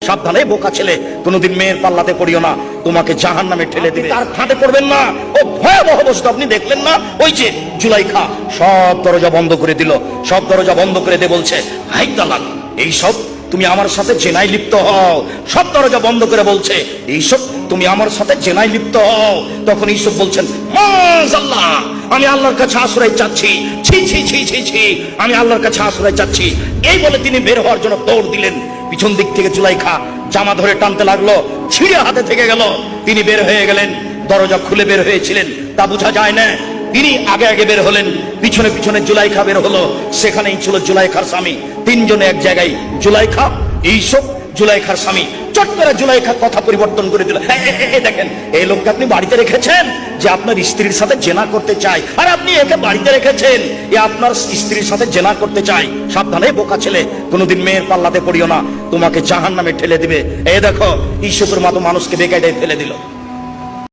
সাবধানে বোকা ছেলে, কোনোদিন মেয়ের পাল্লাতে পড়িও না, তোমাকে জাহান্নামে ঠেলে দিবে। তার ফাঁদে পড়বেন না। ও ভয়াবহ বস্তু, আপনি দেখলেন না? ওই যে জুলাইখা সব দরজা বন্ধ করে দিল, সব দরজা বন্ধ করে দিয়ে বলছে, হাই তালাক, এইসব তুমি আমার সাথে জেনায় লিপ্ত হও। সব দরজা বন্ধ করে বলছে, এইসব তুমি আমার সাথে জেনায় লিপ্ত হও। তখন ইউসুফ বলছেন, মাযাল্লাহ, আমি আল্লাহর কাছে আশ্রয় চাচ্ছি, ছি ছি ছি ছি ছি, আমি আল্লাহর কাছে আশ্রয় চাচ্ছি। এই বলে তিনি বের হওয়ার জন্য দৌড় দিলেন। পিছন দিক থেকে জুলাইখা জামা ধরে টানতে লাগলো, ছিঁড়ে হাতে থেকে গেল। তিনি বের হয়ে গেলেন, দরজা খুলে বের হয়েছিলেন তা বোঝা যায় না। তিনি আগে আগে বের হলেন, পিছনে পিছনে জুলাইখা বের হলো। সেখানেই ছিল জুলাইখার স্বামী। তিনজনে এক জায়গায়, জুলাইখা, ইউসুফ, জুলাইখার স্বামী। চট করে জুলাইখা কথা পরিবর্তন করে দিল। দেখেন, এই লোককে আপনি বাড়িতে রেখেছেন যে আপনার স্ত্রীর সাথে জেনা করতে চায়, আর আপনি একে বাড়িতে রেখেছেন এ আপনার স্ত্রীর সাথে জেনা করতে চায়। সাবধানে বোকা ছেলে, কোনোদিন মেয়ের পাল্লাতে পড়িও না, তোমাকে জাহান্নামে ঠেলে দিবে। এই দেখো, ইউসুফের মতো মানুষকে বেকায়দায় ফেলে দিল।